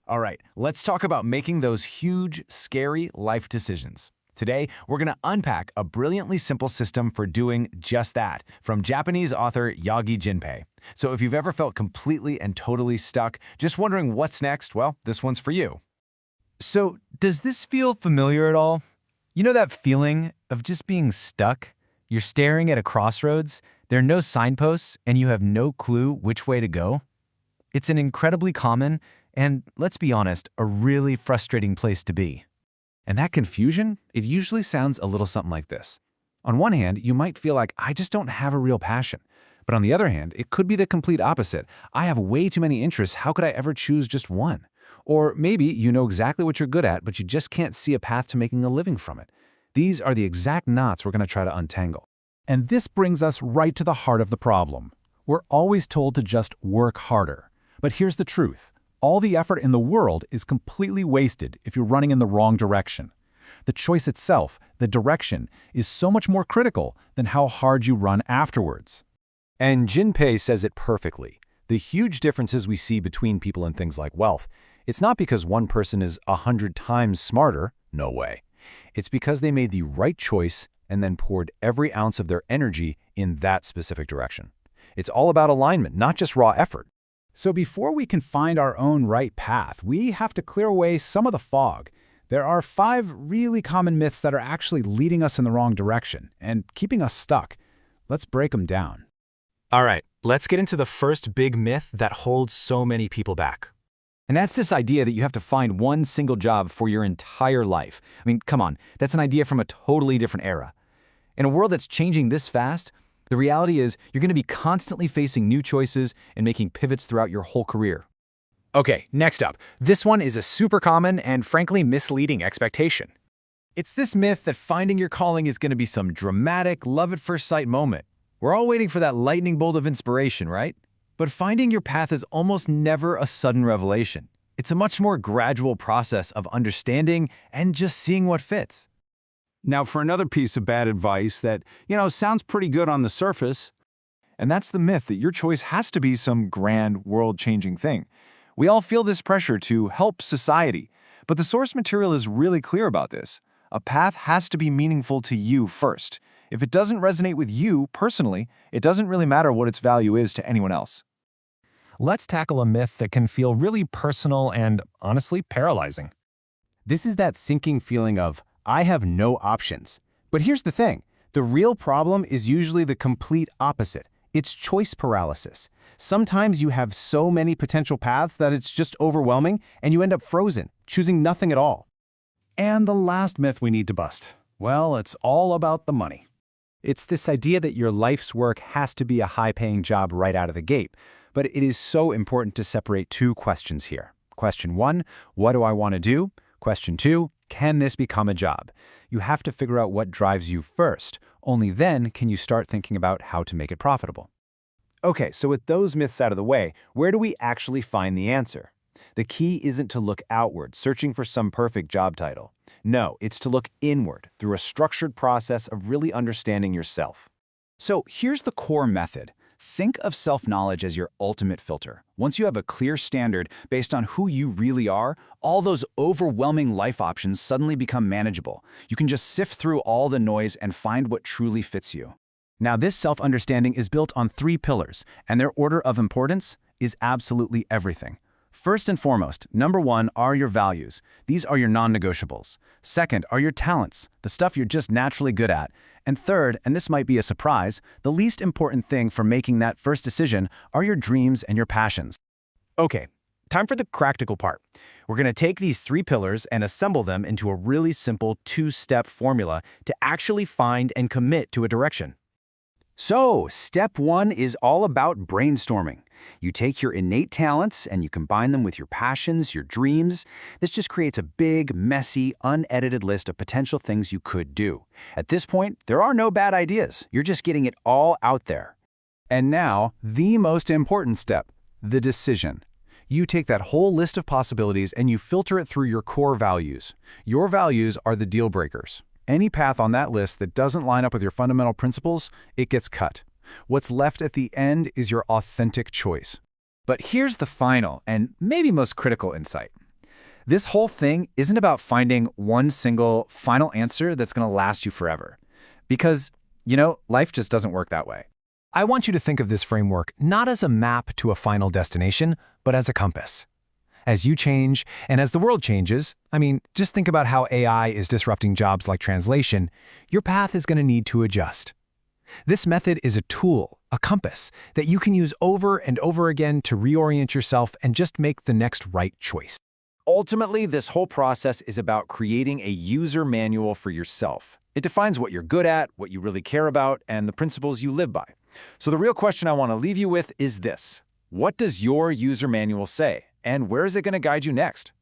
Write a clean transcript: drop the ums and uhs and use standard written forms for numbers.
All right, let's talk about making those huge, scary life decisions. Today, we're going to unpack a brilliantly simple system for doing just that from Japanese author Yagi Jinpei. So if you've ever felt completely and totally stuck, just wondering what's next, well, this one's for you. So, does this feel familiar at all? You know that feeling of just being stuck? You're staring at a crossroads, there are no signposts, and you have no clue which way to go? It's an incredibly common and, let's be honest, a really frustrating place to be. And that confusion, it usually sounds a little something like this. On one hand, you might feel like, I just don't have a real passion. But on the other hand, it could be the complete opposite. I have way too many interests, how could I ever choose just one? Or maybe you know exactly what you're good at, but you just can't see a path to making a living from it. These are the exact knots we're going to try to untangle. And this brings us right to the heart of the problem. We're always told to just work harder. But here's the truth. All the effort in the world is completely wasted if you're running in the wrong direction. The choice itself, the direction, is so much more critical than how hard you run afterwards. And Jinpei says it perfectly. The huge differences we see between people in things like wealth, it's not because one person is 100 times smarter, no way. It's because they made the right choice and then poured every ounce of their energy in that specific direction. It's all about alignment, not just raw effort. So before we can find our own right path, we have to clear away some of the fog. There are 5 really common myths that are actually leading us in the wrong direction and keeping us stuck. Let's break them down. All right, let's get into the first big myth that holds so many people back. And that's this idea that you have to find one single job for your entire life. I mean, come on, that's an idea from a totally different era. In a world that's changing this fast, the reality is you're going to be constantly facing new choices and making pivots throughout your whole career. Okay, next up. This one is a super common and frankly misleading expectation. It's this myth that finding your calling is going to be some dramatic, love-at-first-sight moment. We're all waiting for that lightning bolt of inspiration, right? But finding your path is almost never a sudden revelation. It's a much more gradual process of understanding and just seeing what fits. Now for another piece of bad advice that, sounds pretty good on the surface. And that's the myth that your choice has to be some grand, world-changing thing. We all feel this pressure to help society, but the source material is really clear about this. A path has to be meaningful to you first. If it doesn't resonate with you personally, it doesn't really matter what its value is to anyone else. Let's tackle a myth that can feel really personal and, honestly, paralyzing. This is that sinking feeling of, I have no options. But here's the thing. The real problem is usually the complete opposite. It's choice paralysis. Sometimes you have so many potential paths that it's just overwhelming and you end up frozen, choosing nothing at all. And the last myth we need to bust. Well, it's all about the money. It's this idea that your life's work has to be a high-paying job right out of the gate. But it is so important to separate 2 questions here. Question 1, what do I want to do? Question 2, can this become a job? You have to figure out what drives you first. Only then can you start thinking about how to make it profitable. Okay, so with those myths out of the way, where do we actually find the answer? The key isn't to look outward, searching for some perfect job title. No, it's to look inward, through a structured process of really understanding yourself. So here's the core method. Think of self-knowledge as your ultimate filter. Once you have a clear standard based on who you really are, all those overwhelming life options suddenly become manageable. You can just sift through all the noise and find what truly fits you. Now, this self-understanding is built on 3 pillars, and their order of importance is absolutely everything. First and foremost, number 1 are your values. These are your non-negotiables. Second are your talents, the stuff you're just naturally good at. And third, and this might be a surprise, the least important thing for making that first decision are your dreams and your passions. Okay, time for the practical part. We're going to take these 3 pillars and assemble them into a really simple 2-step formula to actually find and commit to a direction. So, step 1 is all about brainstorming. You take your innate talents and you combine them with your passions, your dreams. This just creates a big, messy, unedited list of potential things you could do. At this point, there are no bad ideas. You're just getting it all out there. And now, the most important step, the decision. You take that whole list of possibilities and you filter it through your core values. Your values are the deal breakers. Any path on that list that doesn't line up with your fundamental principles, it gets cut. What's left at the end is your authentic choice. But here's the final and maybe most critical insight. This whole thing isn't about finding one single final answer that's going to last you forever. Because, life just doesn't work that way. I want you to think of this framework not as a map to a final destination, but as a compass. As you change, and as the world changes, just think about how AI is disrupting jobs like translation, your path is going to need to adjust. This method is a tool, a compass, that you can use over and over again to reorient yourself and just make the next right choice. Ultimately, this whole process is about creating a user manual for yourself. It defines what you're good at, what you really care about, and the principles you live by. So the real question I want to leave you with is this. What does your user manual say? And where is it going to guide you next?